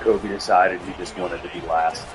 Kobe decided he just wanted to be last.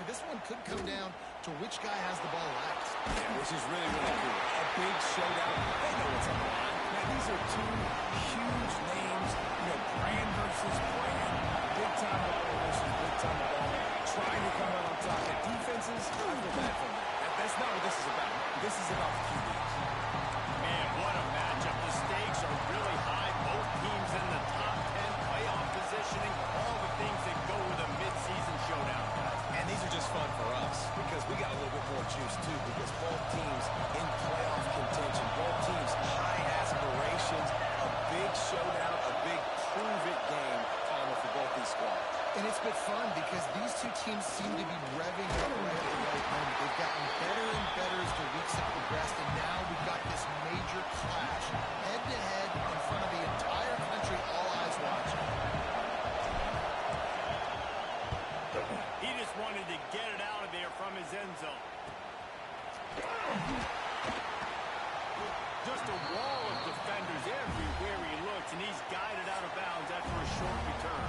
This one could come down to which guy has the ball last. Yeah, which is really, really cool. A big showdown. They know what's on the line. Man, these are two huge names. You know, brand versus brand. Big-time baller versus big-time baller. Trying to come out on top. The defenses, I feel bad for them. That's not what this is about. This is about the QBs. Man, what a matchup. The stakes are really high. Both teams in the top 10 playoff positioning. All the things that go with a mid-season showdown, guys. And these are just fun for us because we got a little bit more juice, too, because both teams in playoff contention, both teams high aspirations, a big showdown, a big prove-it game for both these squads. And it's been fun because these two teams seem to be revving up right at the right moment. They've gotten better and better as the weeks have progressed, and now we've got this major clash head-to-head in front of the entire country, all eyes watching. He just wanted to get it out of there from his end zone. Just a wall of defenders everywhere he looks, and he's guided out of bounds after a short return.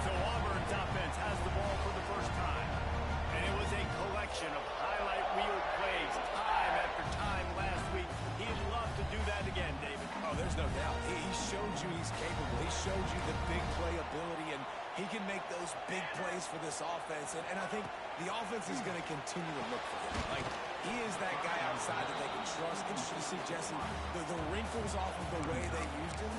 So Auburn's offense has the ball for the first time. And it was a collection of highlight reel plays time after time last week. He'd love to do that again, David. Oh, there's no doubt. He showed you he's capable. He showed you the big play ability, and he can make those big plays for this offense. And I think the offense is going to continue to look for him. Like, he is that guy outside that they can trust. Interesting to see, Jesse, the wrinkles off of the way they used him,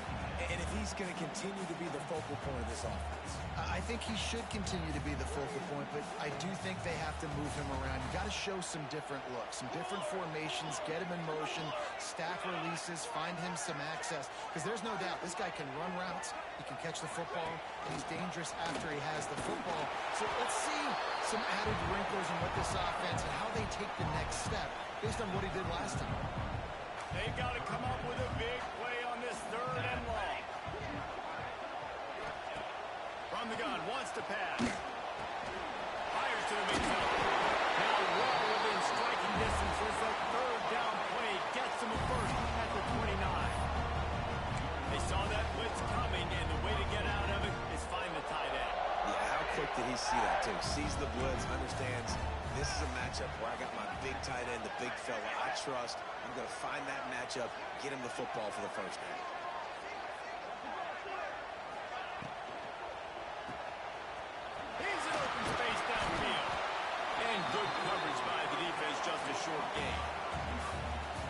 and if he's going to continue to be the focal point of this offense. I think he should continue to be the focal point, but I do think they have to move him around. You got to show some different looks, some different formations, get him in motion, staff releases, find him some access, because there's no doubt this guy can run routes, he can catch the football, and he's dangerous after he has the football. So let's see some added wrinkles in what this offense and how they take the next step based on what he did last time. They've got to come up with a big play on this third and long. From the gun, wants to pass. Fires to the midfield. Now well within striking distance as that third down play gets him a first at the 29. They saw that blitz coming, and the way to get out of it is find the tight end. Yeah, how quick did he see that, too? Sees the blitz, understands this is a matchup where I got my big tight end, the big fella I trust. I'm going to find that matchup, get him the football for the first down. He's in open space downfield. And good coverage by the defense, just a short gain.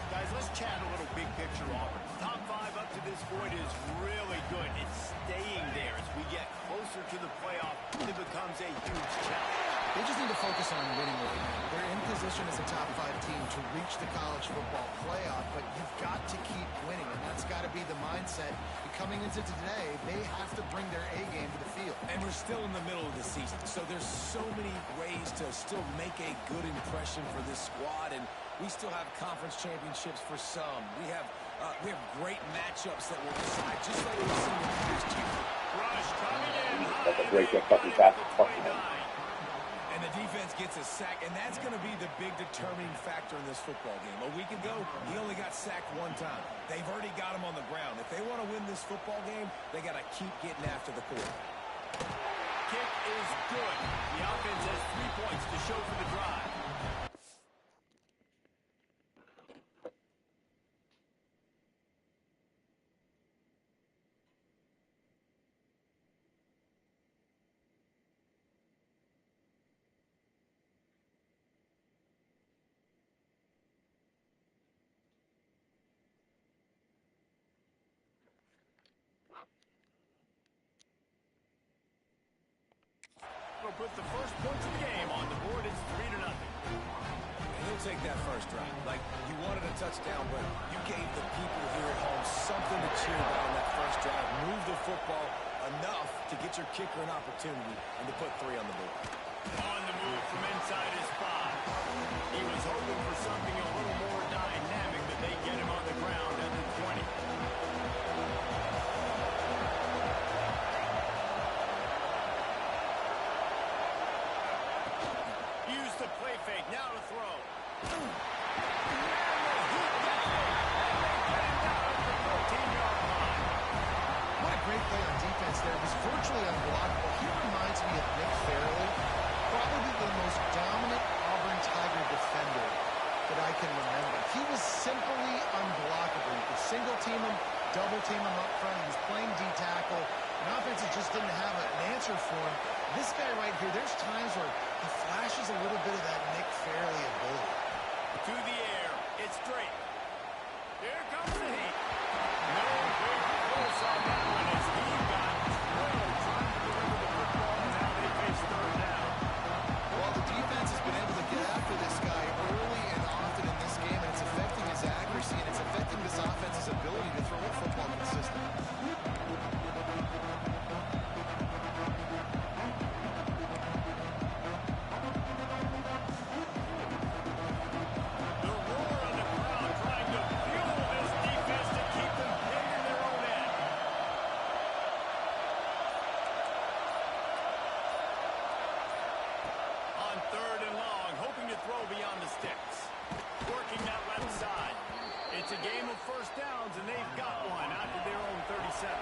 Guys, let's chat a little big picture Auburn. Top 5 up to this point is really good. It's staying there as we get closer to the playoff. It becomes a huge challenge. They just need to focus on winning right now. They're in position as a top 5 team to reach the college football playoff, but you've got to keep winning, and that's got to be the mindset. And coming into today, they have to bring their A game to the field. And we're still in the middle of the season, so there's so many ways to still make a good impression for this squad, and we still have conference championships for some. We have great matchups that will decide, just like we've seen in the past year. Rush coming in. That's a great fucking pass. And the defense gets a sack, and that's going to be the big determining factor in this football game. A week ago, he only got sacked 1 time. They've already got him on the ground. If they want to win this football game, they got to keep getting after the quarter. Kick is good. The offense has 3 points to show for the drive. puts the first points of the game on the board. It's 3-0. And he'll take that first drive. Like, you wanted a touchdown, but you gave the people here at home something to cheer about in that first drive. Move the football enough to get your kicker an opportunity and to put 3 on the board. On the move from inside his 5. He was hoping for something a little more dynamic, but they get him on the ground at the 20. Use the play fake, now to throw. What a great play on defense there. It was virtually unblockable. He reminds me of Nick Fairley, probably the most dominant Auburn Tiger defender that I can remember. He was simply unblockable. You could single team him, double team him up front. He was playing D-tackle. And offenses just didn't have an answer for him. This guy right here, there's times where he flashes a little bit of that Nick Fairley ability. To the air, it's straight. Here comes the heat. No big close on that one as he got drilled trying to deliver the football, and now they face third down. Well, the defense has been able to get after this guy early and often in this game, and it's affecting his accuracy, and it's affecting this offense's ability to throw the football consistently. The roar on the crowd trying to fuel this defense to keep them pinned in their own end. On 3rd and long, hoping to throw beyond the sticks. Working that left side. It's a game of first downs, and they've got one out to their own 37.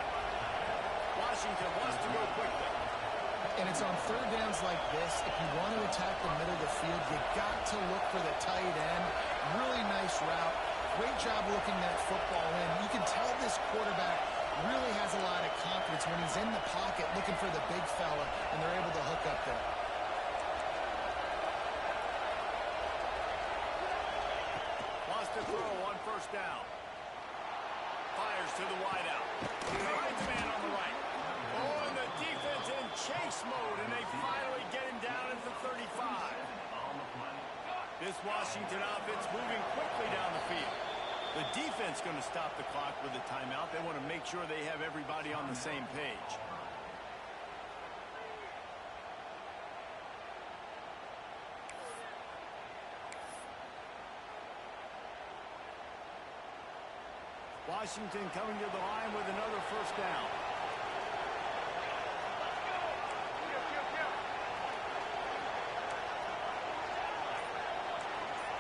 Washington wants to go quickly. And it's on 3rd downs like this. If you want to attack the middle of the field, you got to look for the tight end. Really nice route. Great job looking that football in. You can tell this quarterback really has a lot of confidence when he's in the pocket looking for the big fella, and they're able to hook up there. Wants to throw on 1st down. Fires to the wideout. Finds a man on the right. Oh, and the defense in chase mode, and they finally get him down at the 35. This Washington offense moving quickly down the field. The defense going to stop the clock with a timeout. They want to make sure they have everybody on the same page. Washington coming to the line with another 1st down.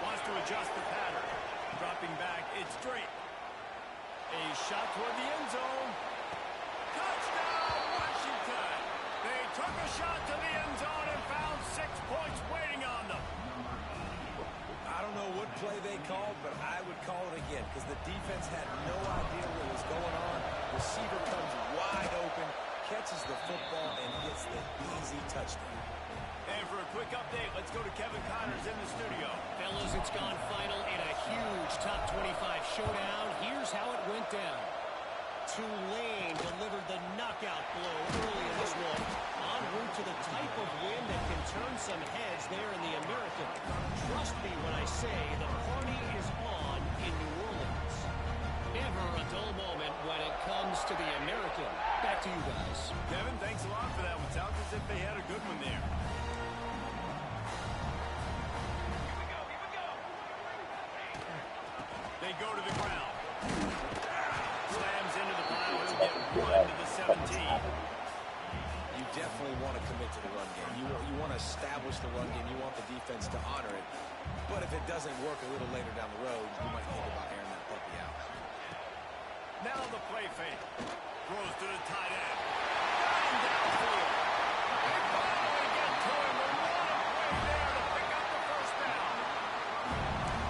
Wants to adjust the pattern. Dropping back, it's straight. A shot toward the end zone. Touchdown, Washington! They took a shot to the end zone and found 6 points waiting on them. I don't know what play they called, but I would call it again because the defense had no idea what was going on. Receiver comes wide open, catches the football, and hits the easy touchdown. And for a quick update, let's go to Kevin Connors in the studio. Fellas, it's gone final in a huge top 25 showdown. Here's how it went down. Tulane delivered the knockout blow early in this one, en route to the type of win that can turn some heads there in the American. Trust me when I say the party is on in New Orleans. Never a dull moment when it comes to the American. Back to you guys. Kevin, thanks a lot for that one. Sounds as if they had a good one there. They go to the ground. Slams into the pile. He'll get run to the 17. You definitely want to commit to the run game. You want to establish the run game. You want the defense to honor it. But if it doesn't work a little later down the road, you might think about airing that puppy out. Now the play fake. Throws to the tight end. Got him downfield. They finally get to him. The run play there to pick up the 1st down.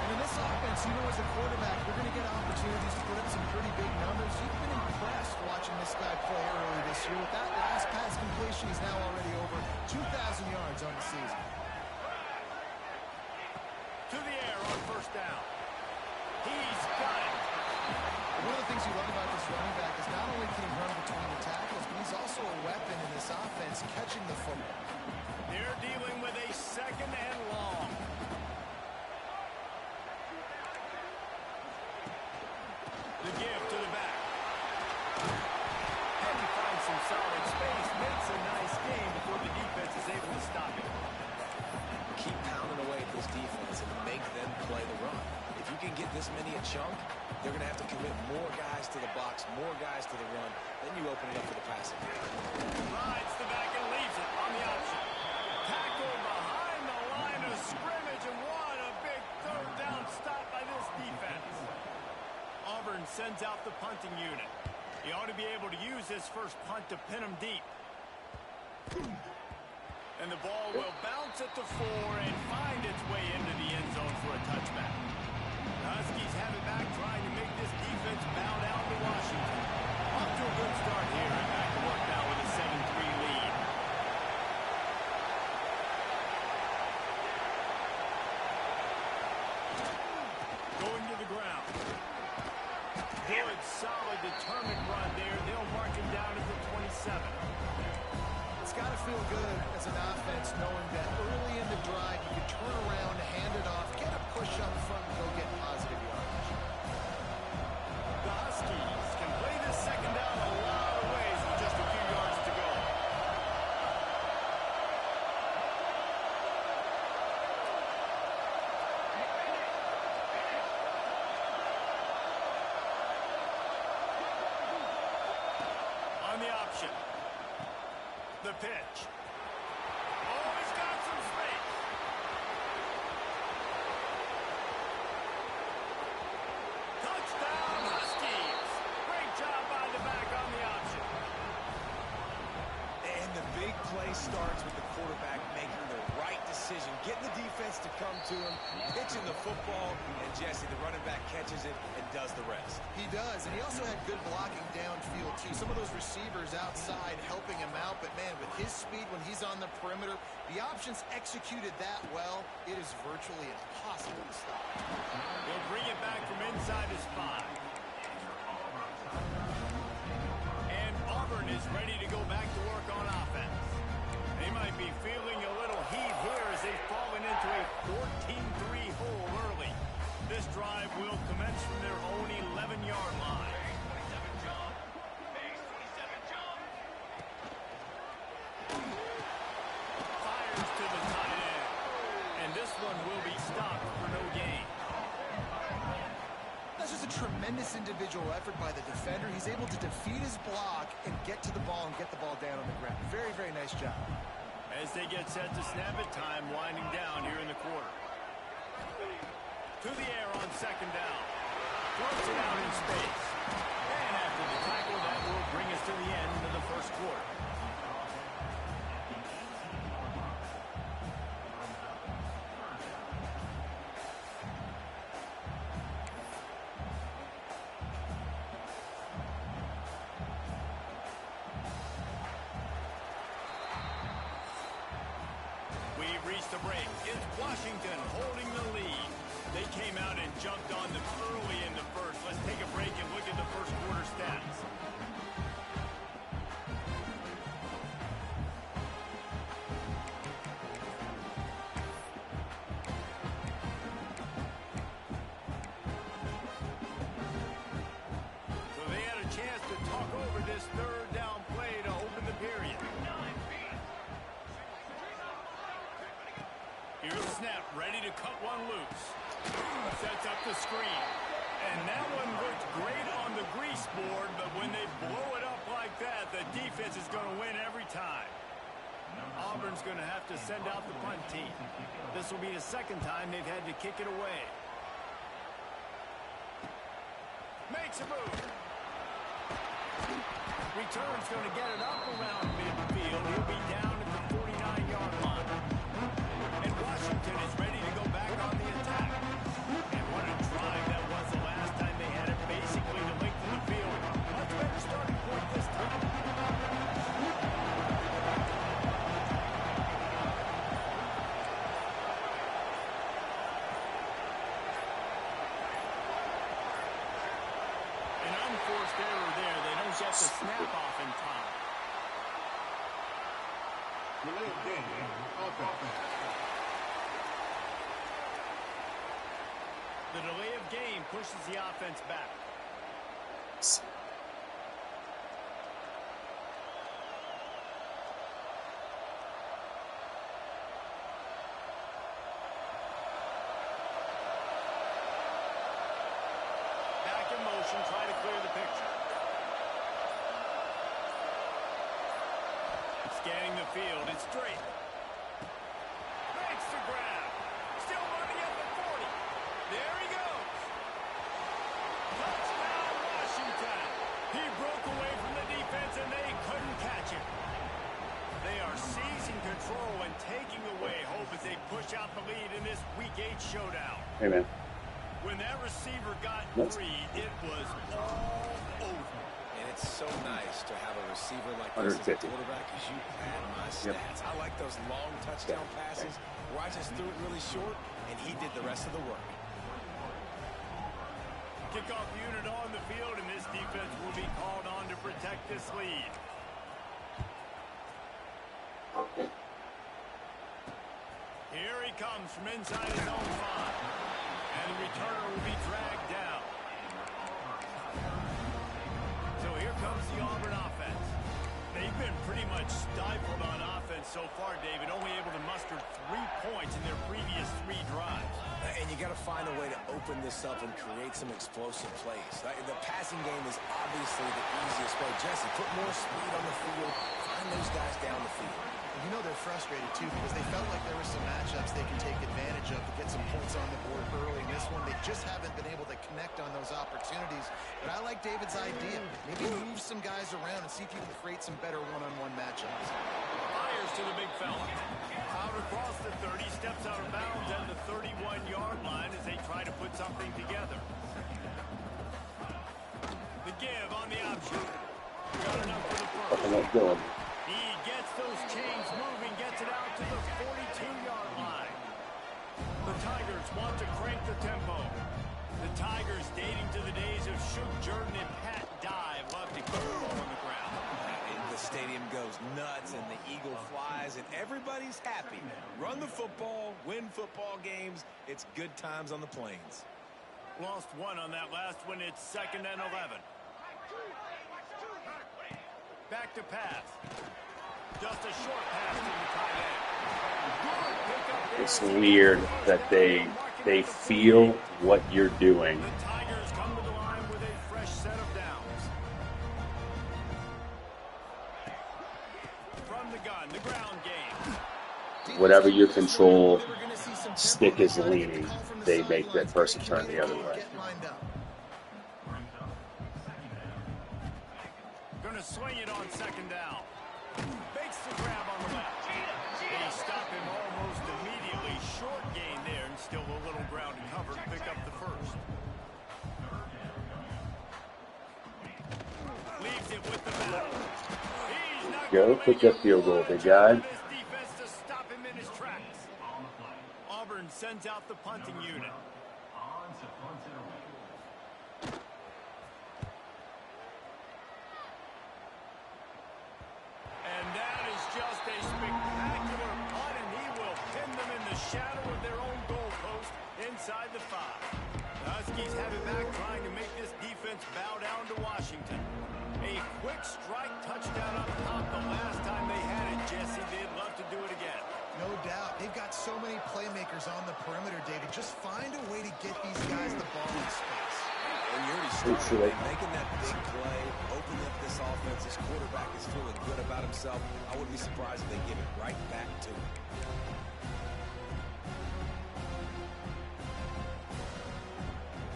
And in this offense, you know, as a quarterback, you're going to get opportunities to put up some pretty big numbers. You've been impressed watching this guy play early this year. With that last pass completion, he's now already over 2,000 yards on the season. To the air on 1st down. He's got it. One of the things you love about this running back is not only can he run between the tackles, but he's also a weapon in this offense, catching the football. Here they're going to have to commit more guys to the box, more guys to the run. Then you open it up for the passing. Rides the back and leaves it on the option. Tackle behind the line of scrimmage, and what a big third down stop by this defense. Auburn sends out the punting unit. He ought to be able to use this first punt to pin him deep. And the ball will bounce at the 4 and find its way into the end zone for a touchback. The Huskies have it back, trying to make this defense bow down to Washington. Off to a good start here, and back to work now with a 7-3 lead. Going to the ground. Good, solid, determined run there. They'll mark him down at the 27. It's got to feel good as an offense knowing that early in the drive you can turn around, hand it off, get a push up front, and go get positive yardage. The Huskies can play this second down a lot of ways with just a few yards to go. On the option. The pitch. Oh, he's got some space. Touchdown, Huskies. Great job by the back on the option. And the big play starts with the quarterback making the right decision, getting the defense to come to him, pitching the football, and Jesse, the running back, catches it and does the rest. He does, and he also had good blocking downfield, too. Some of those receivers outside helping him out, but, man, with his speed when he's on the perimeter, the options executed that well, it is virtually impossible to stop. He'll bring it back from inside his 5. And Auburn is ready to go back to work on offense. They might be feeling a little heat here as they've fallen into a 14-3 hole early. This drive will commence from their own 11-yard line. Fires to the tight end. And this one will be stopped for no gain. That's just a tremendous individual effort by the defender. He's able to defeat his block and get to the ball and get the ball down on the ground. Very, very nice job. As they get set to snap it, time winding down here in the quarter. To the air on second down. Throws it out in space. And after the tackle, that will bring us to the end of the first quarter. We've reached a break. It's Washington holding the lead. They came out and jumped on them early in the first. Let's take a break and look at the first quarter stats. So they had a chance to talk over this third down play to open the period. Here's the snap, ready to cut one loose. Sets up the screen. And that one looked great on the grease board, but when they blow it up like that, the defense is going to win every time. Auburn's going to have to send out the punt team. This will be the second time they've had to kick it away. Makes a move. Return's going to get it up around midfield. He'll be down at the 49-yard line. And Washington is ready to go back on the attack. And what a drive that was the last time they had it basically the length of the field. Much better starting point this time. An unforced error there. They don't get the snap off in time. The delay of game pushes the offense back. Back in Scanning the field, it's straight. Makes the grab. Still running at the 40. There he goes. Touchdown, Washington. He broke away from the defense, and they couldn't catch him. They are seizing control and taking away hope as they push out the lead in this Week 8 showdown. Hey, man. When that receiver got free, it was all over. And it's so nice to have a receiver like this as a quarterback because you pad my stats. I like those long touchdown passes where I just threw it really short, and he did the rest of the work. Kickoff unit on the field, and this defense will be called on to protect this lead. Here he comes from inside his own 5. And the returner will be dragged down. So here comes the Auburn offense. They've been pretty much stifled on offense so far, David, only able to muster 3 points in their previous 3 drives. And you got to find a way to open this up and create some explosive plays. The passing game is obviously the easiest way. Jesse, put more speed on the field. Find those guys down the field. You know they're frustrated, too, because they felt like there were some matchups they can take advantage of to get some points on the board early. In this one, they just haven't been able to connect on those opportunities. But I like David's idea. Maybe move some guys around and see if you can create some better one-on-one matchups. Fires to the big fella. Out across the 30, steps out of bounds at the 31-yard line as they try to put something together. The give on the option. Got enough for the first. He gets those chains moving, gets it out to the 42-yard line. The Tigers want to crank the tempo. The Tigers, dating to the days of Shook Jordan and Pat Dye, love to keep the ball on the ground. And the stadium goes nuts, and the eagle flies, and everybody's happy. Run the football, win football games. It's good times on the plains. Lost 1 on that last one. It's 2nd and 11. Back to pass. Just a short pass to the tight end. It's weird that they feel what you're doing. The Tigers come to the line with a fresh set of downs. From the gun, the ground game. Whatever your control stick is leaning, they make that person turn the other way. Gonna swing it on 2nd down. Makes the grab on the left. They stop him almost immediately. Short gain there, and still a little ground to cover to pick up the first. Leaves it with the battle. He's not Go, pick that field goal, big guy. This defense to stop him in his tracks. Auburn sends out the punting unit. And that is just a spectacular punt, and he will pin them in the shadow of their own goalpost inside the 5. The Huskies have it back, trying to make this defense bow down to Washington. A quick strike touchdown up top the last time they had it, Jesse. They'd love to do it again. No doubt. They've got so many playmakers on the perimeter, David. Just find a way to get these guys the ball in space. And you already started making that big play, opening up this offense. This quarterback is feeling good about himself. I wouldn't be surprised if they give it right back to him.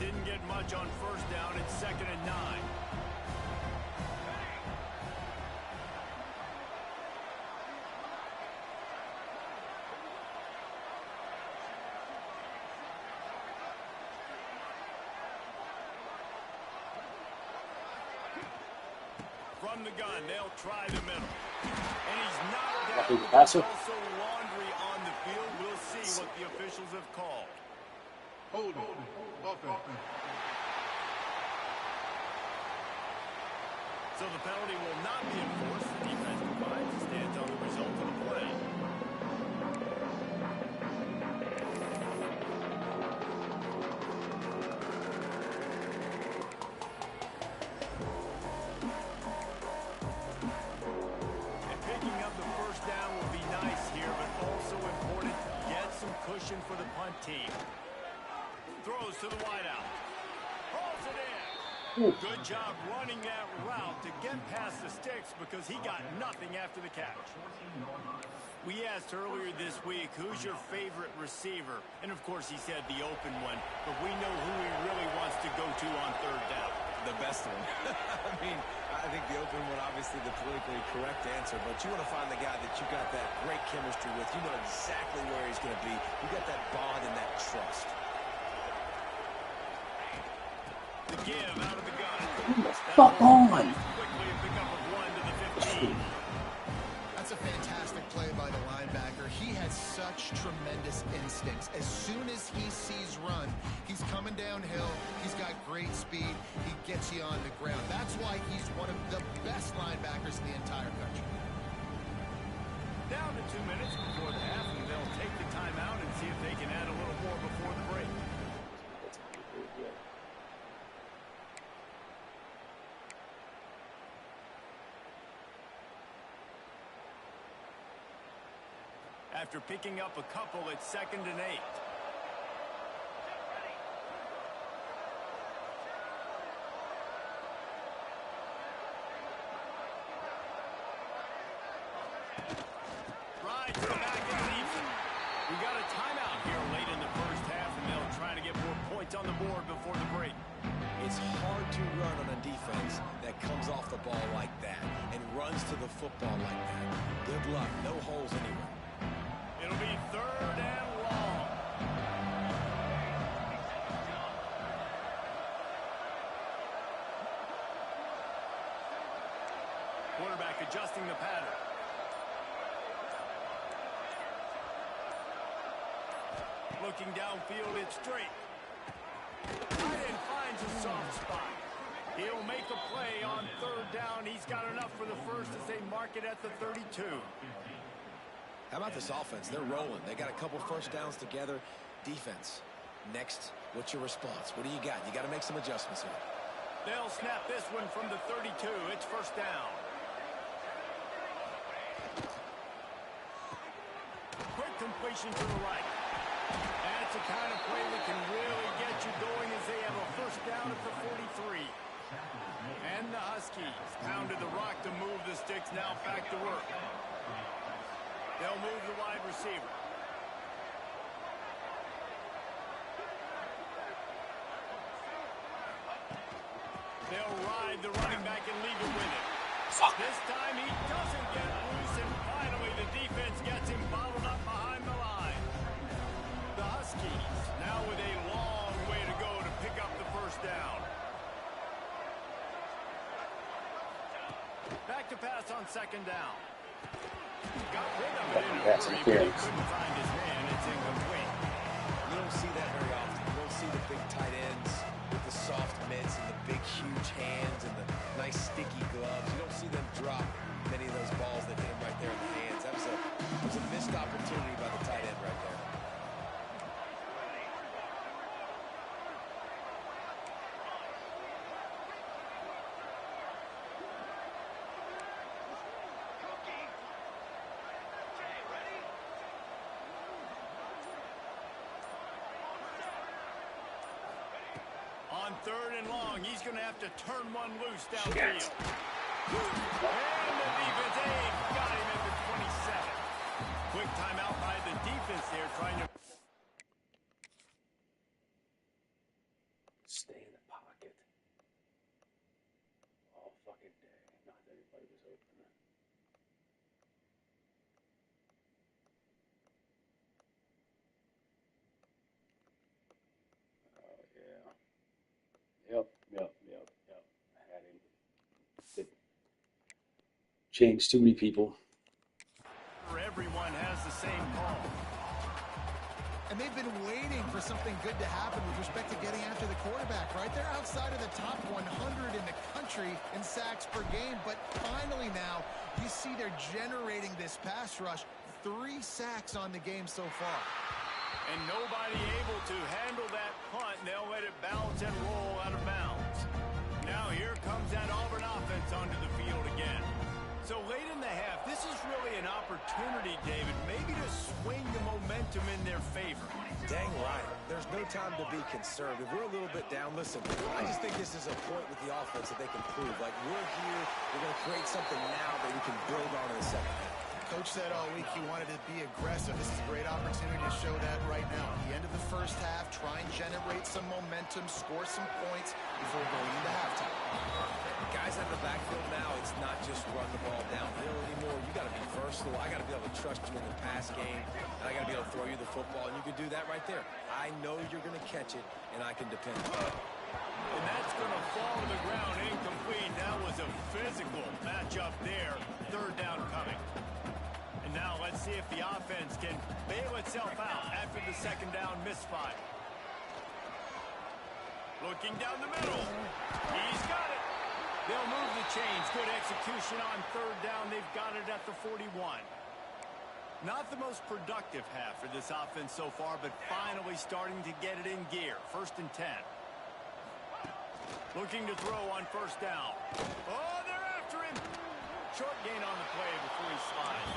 Didn't get much on 1st down. It's 2nd and 9. From the gun, they'll try the middle. And he's knocked down. Passer. Also laundry on the field. We'll see what the officials have called. Hold on. Offense. So the penalty will not be enforced. The defense provides a stance on the result of the play. And picking up the 1st down will be nice here, but also important to get some cushion for the punt team. Throws to the wideout. Hauls it in. Good job running that route to get past the sticks because he got nothing after the catch. We asked earlier this week, who's your favorite receiver? And, of course, he said the open one. But we know who he really wants to go to on third down. The best one. I mean, I think the open one, obviously the politically correct answer. But you want to find the guy that you got that great chemistry with. You know exactly where he's going to be. You got that bond and that trust. The give out of the gun. Fuck on! Quickly a pickup of 1 to the 15. That's a fantastic play by the linebacker. He has such tremendous instincts. As soon as he sees run, he's coming downhill. He's got great speed. He gets you on the ground. That's why he's one of the best linebackers in the entire country. Down to 2 minutes before the half, and they'll take the timeout and see if they can add a little more before the break. After picking up a couple, it's 2nd and 8. Right to the back and leaves it. We got a timeout here late in the first half, and they'll try to get more points on the board before the break. It's hard to run on a defense that comes off the ball like that and runs to the football like that. Good luck. No holes anywhere. It'll be 3rd and long. Quarterback adjusting the pattern. Looking downfield, it's straight. Tight end finds a soft spot. He'll make a play on 3rd down. He's got enough for the first as they mark it at the 32. How about this offense? They're rolling. They got a couple first downs together. Defense. Next, what's your response? What do you got? You got to make some adjustments here. They'll snap this one from the 32. It's 1st down. Quick completion to the right. That's the kind of play that can really get you going as they have a 1st down at the 43. And the Huskies pounded the rock to move the sticks. Now back to work. They'll move the wide receiver. They'll ride the running back and leave it with it. This time he doesn't get loose, and finally the defense gets him bottled up behind the line. The Huskies now with a long way to go to pick up the 1st down. Back to pass on 2nd down. Got rid of it in a hurry, but he couldn't find his man. It's incomplete. You don't see that very often. You don't see the big tight ends with the soft mitts and the big, huge hands and the nice, sticky gloves. You don't see them drop many of those balls that hit them right there in the hands. That was a missed opportunity by the tight end right there. On 3rd and long, he's going to have to turn one loose downfield. And the defense, got him at the 27. Quick timeout by the defense there, trying to Stay in the pocket all fucking day. Not that everybody was open. Oh, yeah. Yep. Had him. Changed too many people. everyone has the same call. And they've been waiting for something good to happen with respect to getting after the quarterback, right? They're outside of the top 100 in the country in sacks per game, but finally now you see they're generating this pass rush. 3 sacks on the game so far. And nobody able to handle that punt, and they'll let it bounce and roll out of bounds. Now here comes that Auburn offense onto the field again. So late in the half, this is really an opportunity opportunity, David, maybe to swing the momentum in their favor. Dang right. There's no time to be conservative. We're a little bit down. Listen, I just think this is a point with the offense that they can prove. Like, we're here. We're going to create something now that we can build on in the second half. Coach said all week he wanted to be aggressive. This is a great opportunity to show that right now. At the end of the first half, try and generate some momentum, score some points before going into halftime. Guys out of the backfield now, it's not just run the ball downhill anymore. You got to be versatile. I got to be able to trust you in the pass game, and I got to be able to throw you the football, and you can do that right there. I know you're going to catch it, and I can depend on it. And that's going to fall to the ground incomplete. That was a physical matchup there. Third down coming. And now let's see if the offense can bail itself out after the second down misfire. Looking down the middle. He's got it. They'll move the chains. Good execution on third down. They've got it at the 41. Not the most productive half for this offense so far, but finally starting to get it in gear. 1st and 10. Looking to throw on first down. Oh, they're after him. Short gain on the play before he slides.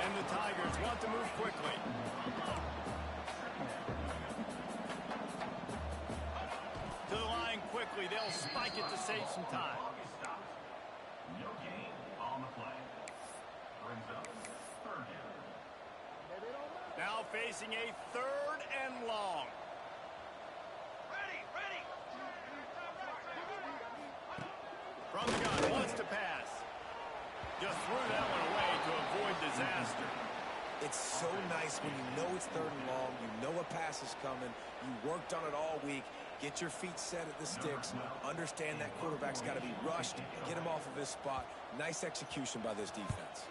And the Tigers want to move quickly. To the line quickly. They'll spike it to save some time. No gain on the play. Brings up third down. Now facing a 3rd and long. From the gun, wants to pass. Just threw that one away to avoid disaster. It's so nice when you know it's 3rd and long, you know a pass is coming, you worked on it all week, get your feet set at the sticks, understand that quarterback's got to be rushed, get him off of his spot. Nice execution by this defense.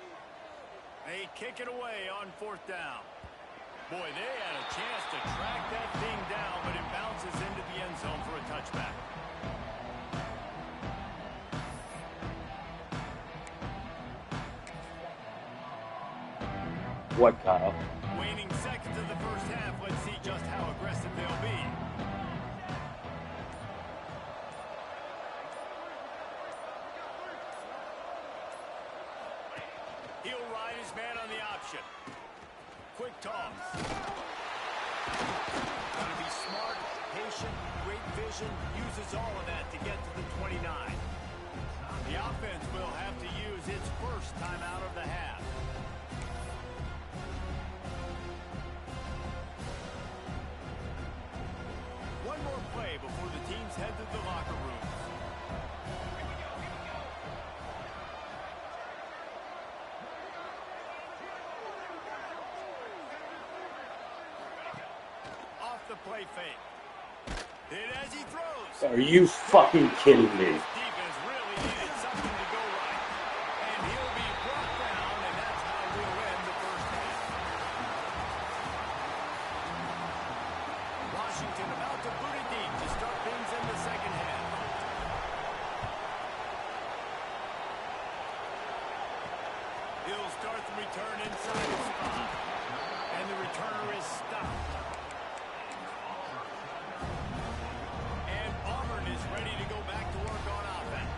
They kick it away on 4th down. Boy, they had a chance to track that thing down, but it bounces into the end zone for a touchback. What, Kyle? Waning seconds of the first half. Let's see just how aggressive they'll be. He'll ride his man on the option. Quick toss. Got to be smart, patient, great vision. Uses all of that to get to the 29. The offense will have to use its first time out of the half. One more play before the teams head to the locker rooms. Off the play fake. Hit as he throws. Are you fucking kidding me? Defense really needed something to go right. And he'll be brought down, and that's how we'll end the first half. Washington about to boot it deep to start things in the second half. He'll start the return inside his spot. And the returner is stopped. And Auburn is ready to go back to work on offense.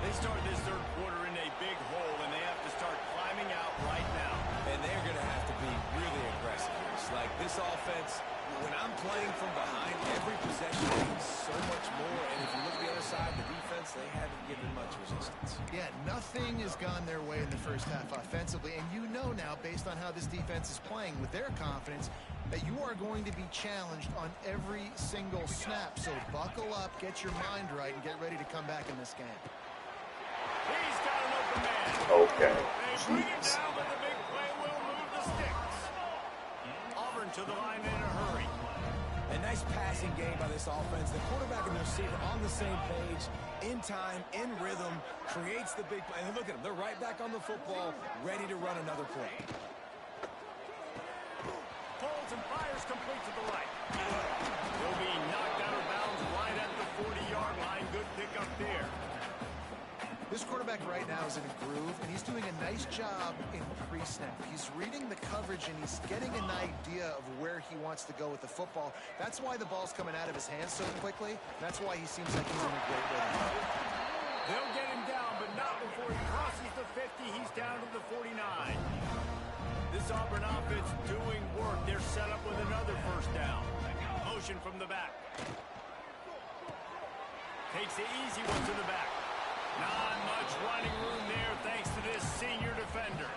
They start this third quarter in a big hole, and they have to start climbing out right now. And they're going to have to be really aggressive. It's like this offense, when I'm playing from behind, every possession means so much more. And if you look at the other side, the defense, they haven't given much resistance. Yeah, nothing has gone their way in the first half offensively, and you know now, based on how this defense is playing with their confidence, that you are going to be challenged on every single snap. So buckle up, get your mind right, and get ready to come back in this game. He's got an open man. Okay. They bring it down, but the big play will move the sticks. Auburn to the line in a hurry. A nice passing game by this offense. The quarterback and the receiver on the same page, in time, in rhythm, creates the big play. And look at them. They're right back on the football, ready to run another play. Pulls and fires complete to the right. He'll be knocked out of bounds right at the 40-yard line. Good pickup there. This quarterback right now is in a groove, and he's doing a nice job in pre-snap. He's reading the coverage, and he's getting an idea of where he wants to go with the football. That's why the ball's coming out of his hands so quickly. That's why he seems like he's in a great rhythm. They'll get him down, but not before he crosses the 50. He's down to the 49. this Auburn offense doing work. They're set up with another first down. Motion from the back. Takes the easy one to the back. Not much running room there thanks to this senior defender.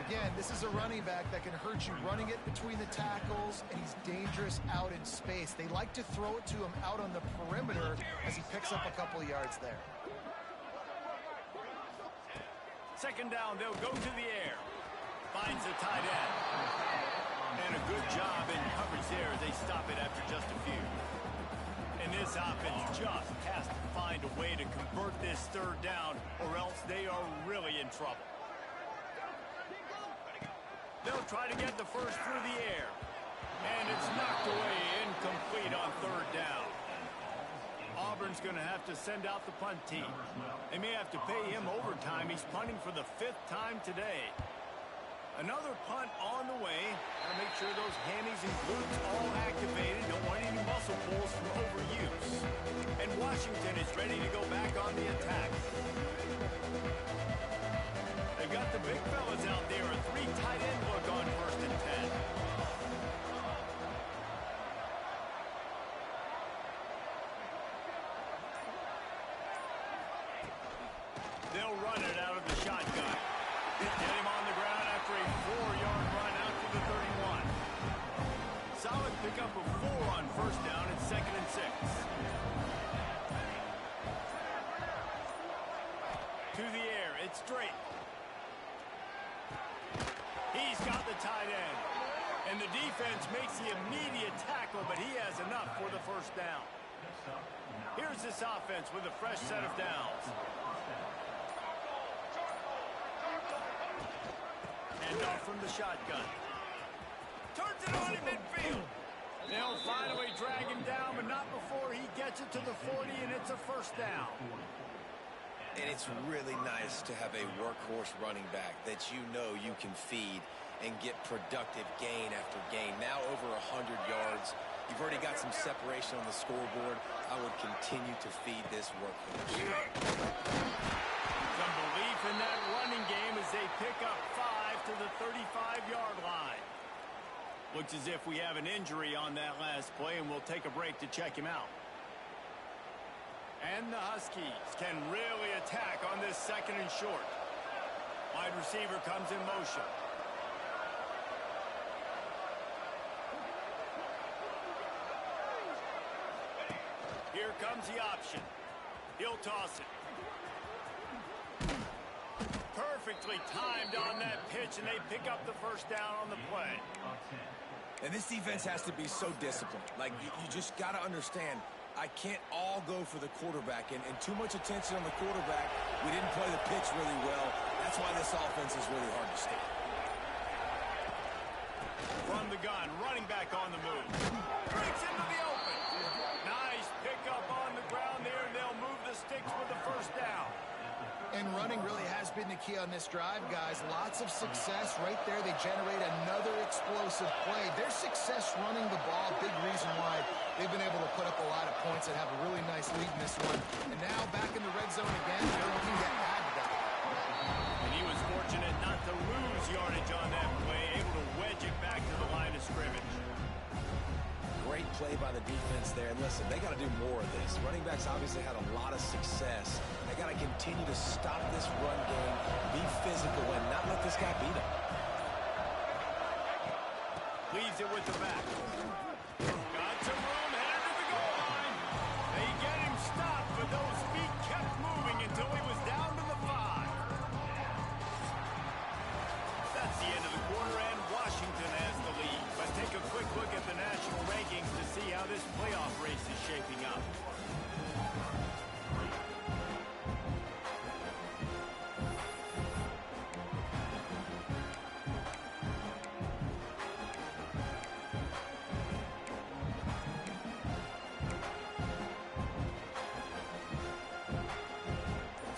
Again, this is a running back that can hurt you running it between the tackles, and he's dangerous out in space. They like to throw it to him out on the perimeter as he picks up a couple of yards there. Second down, they'll go to the air. Finds the tight end. And a good job in coverage there as they stop it after just a few. And this offense just has to find a way to convert this third down, or else they are really in trouble. They'll try to get the first through the air. And it's knocked away, incomplete on third down. Auburn's going to have to send out the punt team. They may have to pay him overtime. He's punting for the 5th time today. Another punt on the way. Got to make sure those hammies and glutes all activated. Don't want any muscle pulls from overuse. And Washington is ready to go back on the attack. They've got the big fellas out there. A 3 tight end look on 1st and 10. They'll run it out of the shotgun. Get him on the ground after a 4-yard run out to the 31. Solid pickup of 4 on first down and 2nd and 6. To the air, it's straight. He's got the tight end. And the defense makes the immediate tackle, but he has enough for the first down. Here's this offense with a fresh set of downs. And off from the shotgun. Turns it on in midfield. They'll finally drag him down, but not before he gets it to the 40, and it's a first down. And it's really nice to have a workhorse running back that you know you can feed and get productive gain after gain. Now over 100 yards. You've already got some separation on the scoreboard. I would continue to feed this workhorse. Some belief in that running game as they pick up 5 to the 35-yard line. Looks as if we have an injury on that last play, and we'll take a break to check him out. And the Huskies can really attack on this 2nd and short. Wide receiver comes in motion. Here comes the option. He'll toss it. Perfectly timed on that pitch, and they pick up the first down on the play. And this defense has to be so disciplined. Like, you just got to understand, I can't all go for the quarterback, and too much attention on the quarterback. We didn't play the pitch really well. That's why this offense is really hard to stop. From the gun, running back on the move. Breaks into the open. Nice pickup on the ground there, and they'll move the sticks with the first down. And running really has been the key on this drive, guys. Lots of success right there. They generate another explosive play. Their success running the ball, big reason why they've been able to put up a lot of points and have a really nice lead in this one. And now back in the red zone again, they're looking to add to that. And he was fortunate not to lose yardage on that play, able to wedge it back to the line of scrimmage. Great play by the defense there. And listen, they got to do more of this. Running backs obviously had a lot of success. They got to continue to stop this run game, be physical, and not let this guy beat them. Leaves it with the back. Got some room, headed to the goal line. They get him stopped, but those feet kept moving until he was down to the 5. That's the end of the quarter, and Washington has the lead. Let's take a quick look at the national rankings to see how this playoff race is shaping up.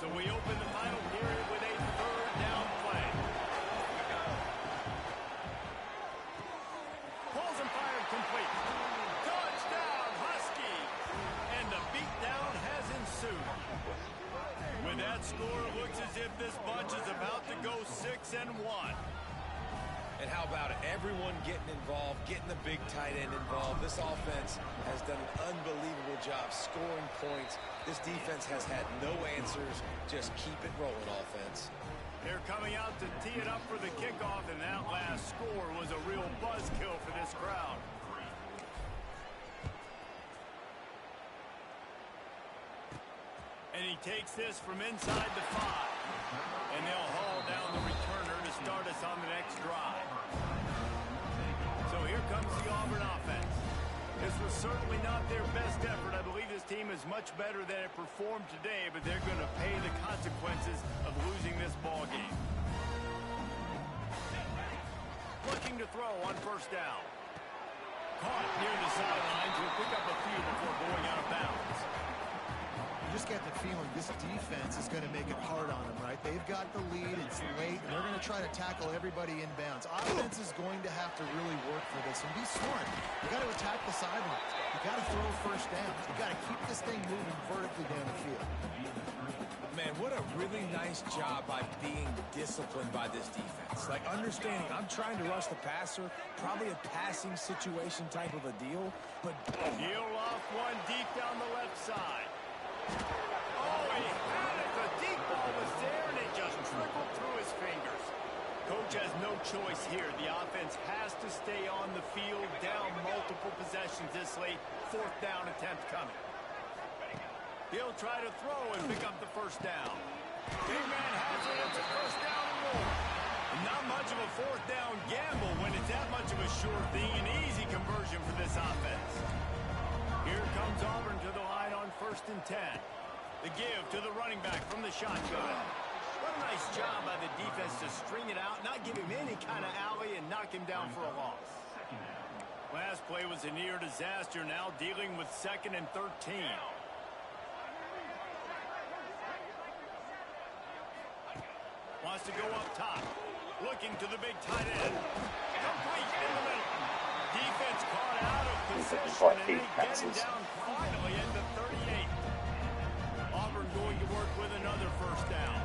So we open the final period with a 3rd down play. Pulls and fired complete. Touchdown, Husky! And the beatdown has ensued. With that score, it looks as if this bunch is about to go 6-1. And how about it? Everyone getting involved, getting the big tight end involved. This offense has done an unbelievable job scoring points. This defense has had no answers. Just keep it rolling, offense. They're coming out to tee it up for the kickoff, and that last score was a real buzzkill for this crowd. And he takes this from inside the 5. And they'll haul down the returner to start us on the next drive. So here comes the Auburn offense. This was certainly not their best effort. I believe this team is much better than it performed today, but they're going to pay the consequences of losing this ball game. Looking to throw on first down. Caught near the sidelines. Will pick up a few before going out of bounds. You just get the feeling this defense is going to make it hard on them, right? They've got the lead, it's late, and they're going to try to tackle everybody inbounds. Offense is going to have to really work for this and be smart. You got to attack the sidelines. You got to throw first downs. You got to keep this thing moving vertically down the field. Man, what a really nice job by being disciplined by this defense. Like understanding I'm trying to rush the passer, probably a passing situation type of a deal, but He'll off one deep down the left side. Oh, he had it. The deep ball was there, and it just trickled through his fingers. Coach has no choice here. The offense has to stay on the field, down multiple possessions this late. 4th down attempt coming. He'll try to throw and pick up the first down. Big man has it. It's a first down and more. Not much of a 4th down gamble when it's that much of a sure thing. An easy conversion for this offense. Here comes Auburn to the line on 1st and 10. The give to the running back from the shotgun. What a nice job by the defense to string it out, not give him any kind of alley, and knock him down for a loss. Last play was a near disaster, now dealing with 2nd and 13. Wants to go up top. Looking to the big tight end. Complete in the middle. Defense caught out of possession, and they get him down finally at the 38. Auburn going to work with another first down.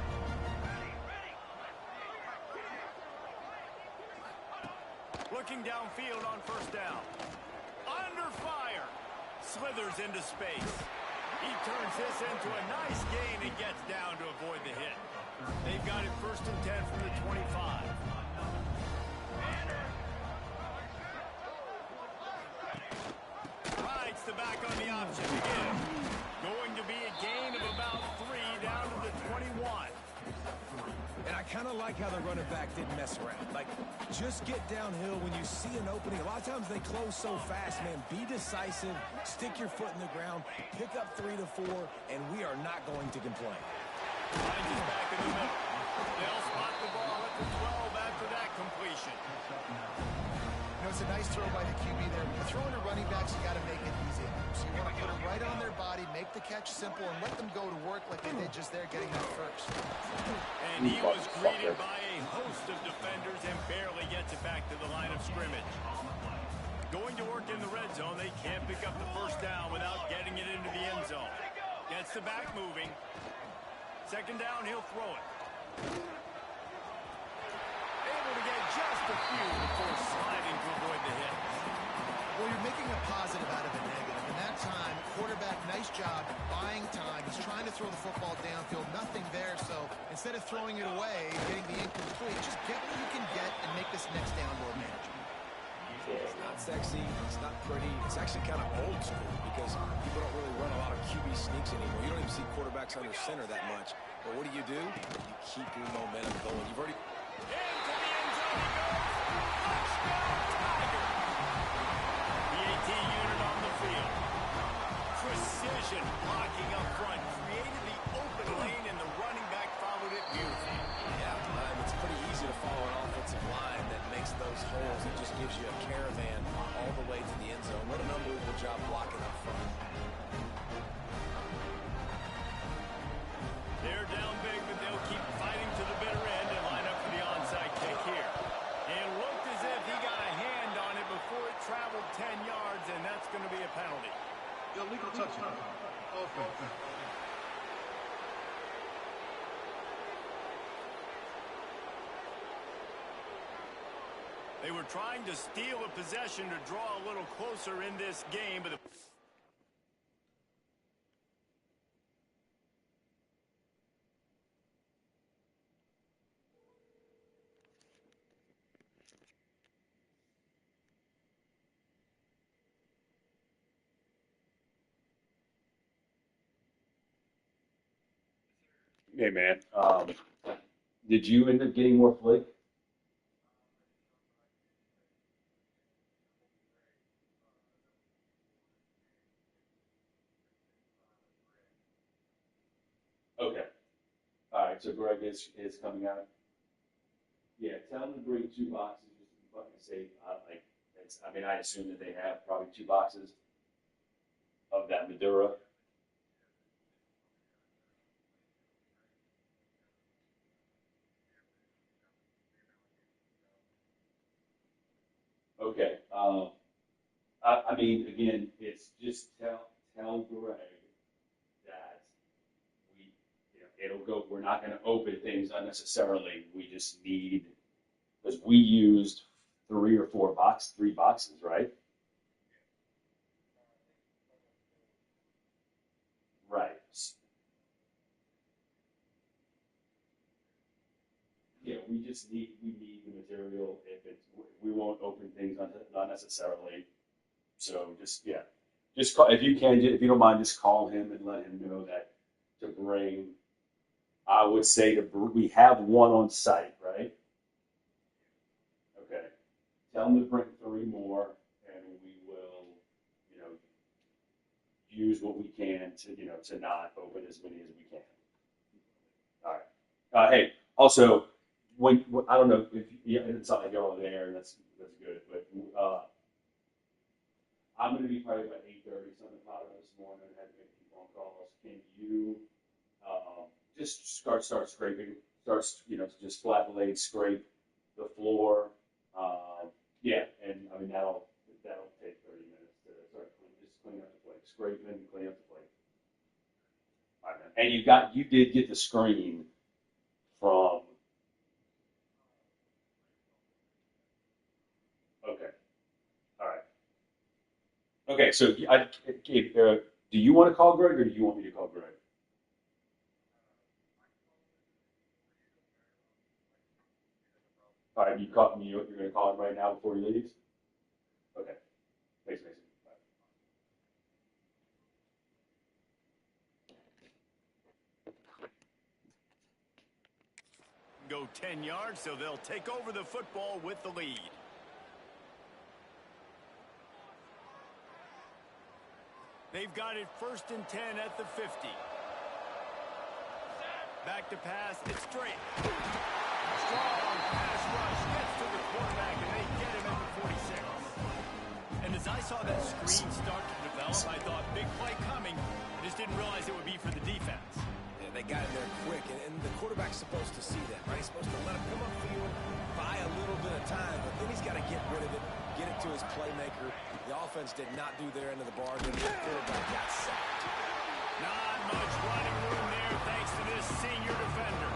Looking downfield on first down. Under fire. Slithers into space. He turns this into a nice gain and gets down to avoid the hit. They've got it 1st and 10 from the 25. Rides the back on the option again. Going to be a gain of about 3 down to the 21. and I kind of like how the running back didn't mess around. Like, just get downhill when you see an opening. A lot of times they close so fast, man. Be decisive, stick your foot in the ground, pick up 3 to 4, and we are not going to complain. Finds his back in the middle. They'll spot the ball at the 12 after that completion. You know, it's a nice throw by the QB there. When you're throwing to running backs, you got to make it easy. So you want to put it right on their body, make the catch simple, and let them go to work like they did just there getting that first. And he was greeted by a host of defenders and barely gets it back to the line of scrimmage. Going to work in the red zone, they can't pick up the first down without getting it into the end zone. Gets the back moving. Second down, he'll throw it. Able to get just a few before sliding to avoid the hit. Well, you're making a positive out of a negative. And that time, quarterback, nice job, buying time. He's trying to throw the football downfield, nothing there. So instead of throwing it away, getting the incomplete, just get what you can get and make this next down more manageable. It's not sexy, it's not pretty, it's actually kind of old school because people don't really run a lot of QB sneaks anymore. You don't even see quarterbacks under center that much. But what do? You keep your momentum going. You've already... Into the end zone he goes. Touchdown, Tiger. The AT unit on the field. Precision blocking up front. Created the open lane, and the running back followed it beautifully. Yeah, it's pretty easy to follow an offensive line that makes those holes. It just gives you a caravan all the way to the end zone. What an unbelievable job blocking up front. They're down big, but they'll keep fighting to the bitter end and line up for They were trying to steal a possession to draw a little closer in this game, but Hey man, did you end up getting more flake? Okay. All right. So Greg is coming out. Yeah. Tell him to bring 2 boxes just to be fucking safe. I mean, I assume that they have probably 2 boxes of that Madura. Okay. I mean, again, it's just tell Greg that we, it'll go. We're not going to open things unnecessarily. We just need because we used 3 boxes, right? Right. Yeah, we need the material. If it's we won't open things unnecessarily. So just yeah, just call if you can. If you don't mind, just call him and let him know that to bring. I would say we have one on site, right? Okay. Tell him to bring 3 more, and we will, you know, use what we can to not open as many as we can. All right. Hey, also, I don't know if yeah, it's not like you're all there, and that's good. But I'm going to be probably about 8:30, 7 o'clock this morning. I had to make a few phone calls. Can you just start scraping? Just flat blade scrape the floor. Yeah, and I mean that'll take 30 minutes to start just cleaning up the plate, scraping, clean up the plate. All right, man. And you did get the screen from. Okay. All right. Okay. So do you want to call Greg or do you want me to call Greg? All right. You're going to call him right now before he leaves. Okay. Thanks, Mason. Bye. go 10 yards, so they'll take over the football with the lead. They've got it 1st and 10 at the 50. Back to pass, it's straight. Strong pass rush gets to the quarterback, and they get him at the 46. And as I saw that screen start to develop, I thought, big play coming. I just didn't realize it would be for the defense. Yeah, they got it there quick, and the quarterback's supposed to see that, right? He's supposed to let him come upfield, buy a little bit of time, but then he's got to get rid of it, get it to his playmaker. The offense did not do their end of the bargain. The quarterback got sacked. Not much running room there thanks to this senior defender.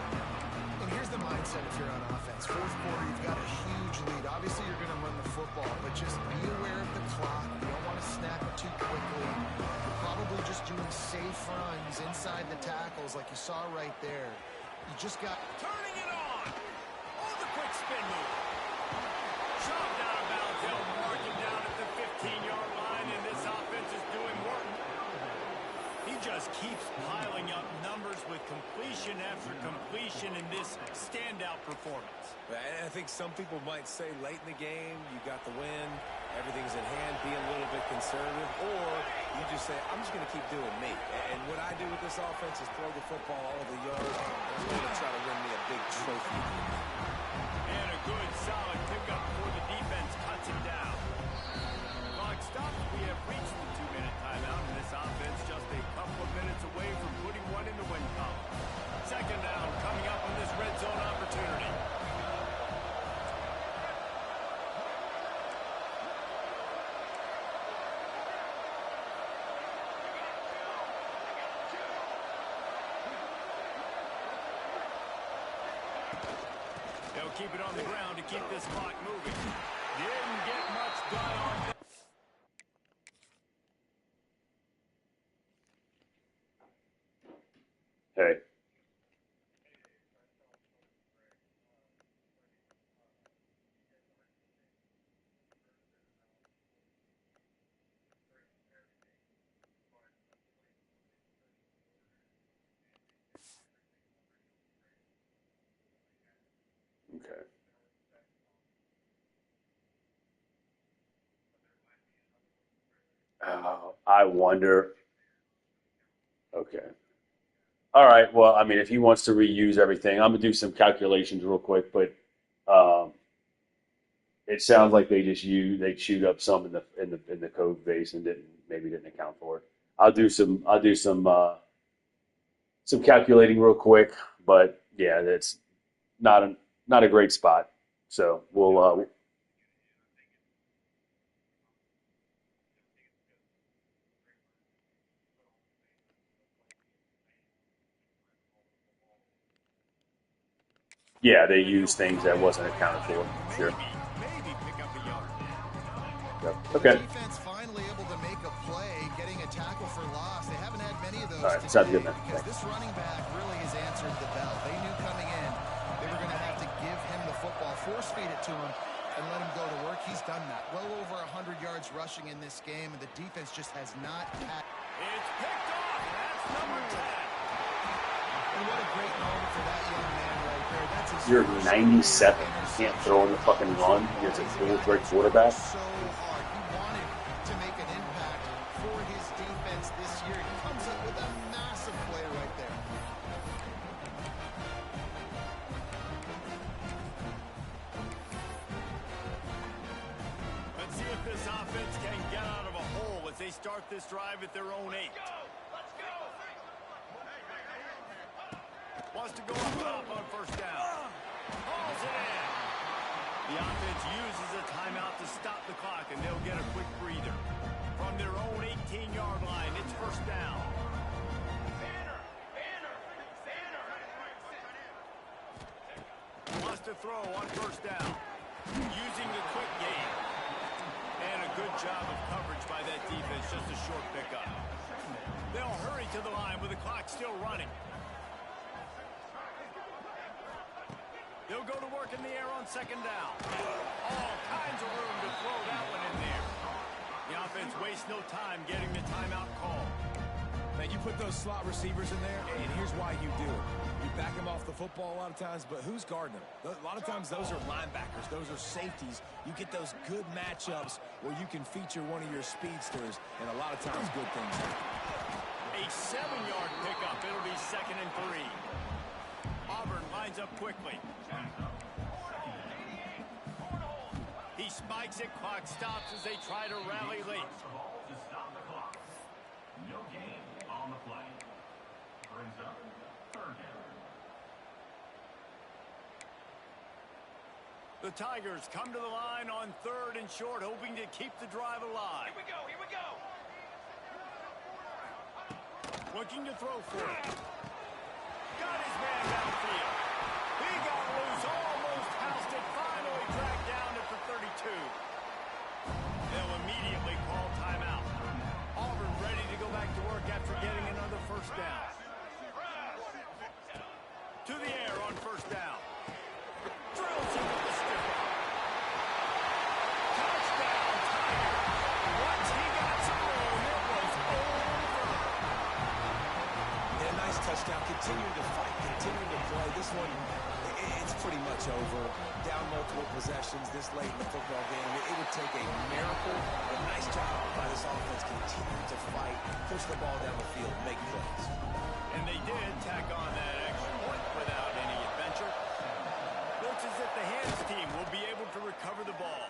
And here's the mindset if you're on offense. 4th quarter, you've got a huge lead. Obviously, you're going to run the football, but just be aware of the clock. You don't want to snap it too quickly. You're probably just doing safe runs inside the tackles like you saw right there. You just got... Turning it on. Oh, the quick spin move. Chopped out of bounds. They'll mark him down at the 15-yard line, and this offense is doing work. He just keeps piling up numbers with completion after completion in this standout performance. And I think some people might say late in the game, you got the win, everything's in hand, be a little bit conservative, or you just say, I'm just going to keep doing me. And what I do with this offense is throw the football all over the yard, and I'm going to try to win me a big trophy. And a good, solid pickup before the defense cuts him down. Clock stops. We have reached the 2-minute timeout, and this offense just a couple of minutes away from putting one in the win column. 2nd down coming up on this red zone opportunity. They'll keep it on the ground to keep this clock moving. Didn't get much done on that. Hey. Okay. I wonder. Okay. All right. Well, I mean, if he wants to reuse everything, I'm gonna do some calculations real quick. But um, it sounds like they chewed up some in the code base and didn't account for it. I'll do some calculating real quick. But yeah, that's not a not a great spot. So we'll yeah, they use things that wasn't accounted for. Sure. Maybe pick up a yard. Yep. Well, the Okay. defense finally able to make a play, getting a tackle for loss. They haven't had many of those All right. today Sounds good, man. because this running back really has answered the bell. They knew coming in they were going to have to give him the football, force feed it to him, and let him go to work. He's done that. Well over 100 yards rushing in this game, and the defense just has not had. It's picked off. That's number 10. And what a great moment for that young man right there. That's his You're first 97. career You can't interception. throw in the fucking run. You're a great quarterback. So hard. He wanted to make an impact for his defense this year. He comes up with a massive play right there. Let's see if this offense can get out of a hole as they start this drive at their own 8. Wants to go up top on first down. Hauls it in. The offense uses a timeout to stop the clock, and they'll get a quick breather. From their own 18-yard line, it's first down. Wants to throw on first down. Using the quick game. And a good job of coverage by that defense. Just a short pickup. They'll hurry to the line with the clock still running. They'll go to work in the air on second down. All kinds of room to throw that one in there. The offense wastes no time getting the timeout call. Now, you put those slot receivers in there, and here's why you do it. You back them off the football a lot of times, but who's guarding them? A lot of times those are linebackers. Those are safeties. You get those good matchups where you can feature one of your speedsters, and a lot of times good things happen. A 7-yard pickup. It'll be 2nd and 3. Auburn lines up quickly. He spikes it. Clock stops as they try to rally late. The ball to stop the clock. No gain on the play. Brings up third down. The Tigers come to the line on 3rd and short, hoping to keep the drive alive. Here we go. Looking to throw for it. Got his man downfield. He got loose, almost housed it, finally dragged down at the 32. They'll immediately call timeout. Auburn ready to go back to work after getting another first down. To the air on first down. Drills him with the stiffer. Touchdown, Tiger. Once he got some room, it was over. And a nice touchdown. Continuing to fight, continuing to play. This one, it's pretty much over. Down multiple possessions this late in the football game. It would take a miracle. A nice job by this offense continuing to fight, push the ball down the field, make plays. And they did tack on that extra point without any adventure. Looks as if the hands team will be able to recover the ball.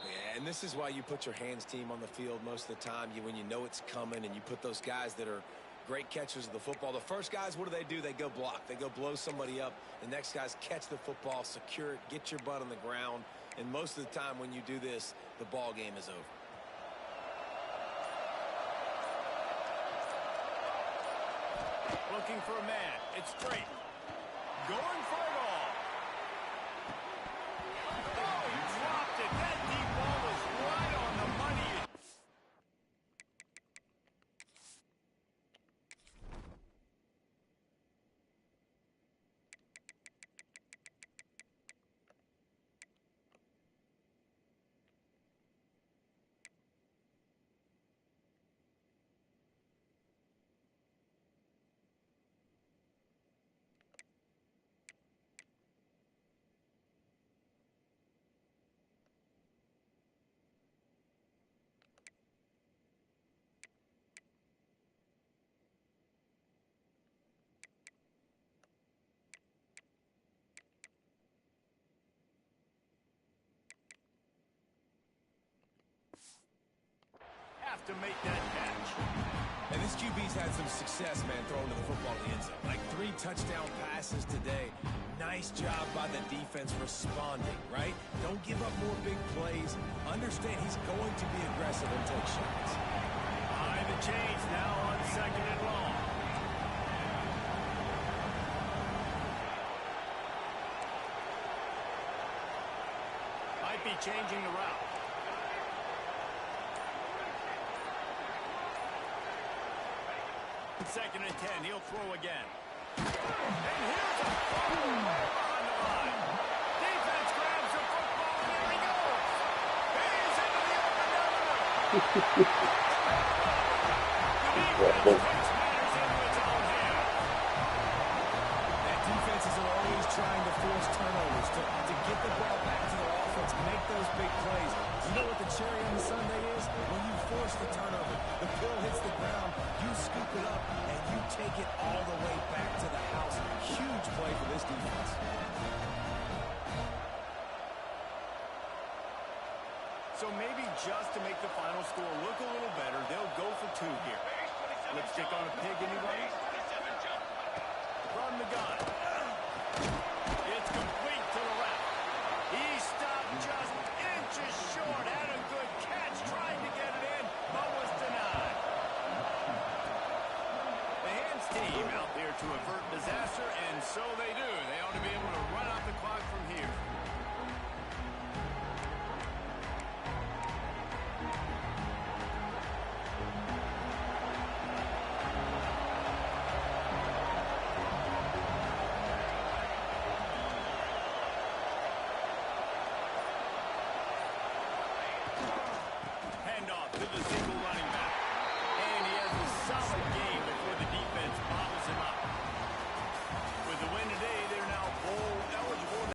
Yeah, and this is why you put your hands team on the field most of the time. When you know it's coming and you put those guys that are great catchers of the football. The first guys, what do? They go block. They go blow somebody up. The next guys catch the football, secure it, get your butt on the ground. And most of the time when you do this, the ball game is over. Looking for a man. It's straight. Going for it all. Oh, he dropped it. That to make that catch. And this QB's had some success, man, throwing to the football in the end zone. Like 3 touchdown passes today. Nice job by the defense responding, right? Don't give up more big plays. Understand he's going to be aggressive and take shots. Behind the chains now on 2nd and long. Might be changing the route. 2nd and 10. He'll throw again. And here's a fumble behind the line. Defense grabs the football, and here he goes. He's into the open down the middle. The defense takes matters into its own hands. That defenses are always trying to force turnovers to get the ball back to their offense, make those big plays. You know what the cherry on the sundae is? When you force the turnover, the pill hits the ground, you scoop it up, and you take it all the way back to the house. Huge play for this defense. So maybe just to make the final score look a little better, they'll go for 2 here. Lipstick on a pig, anybody? From the gun. It's complete to the left. He stopped just inches short. Had a good catch, tried to get it in, but was denied. The hands team out there to avert disaster, and so they do. They ought to be able to run out the clock from here.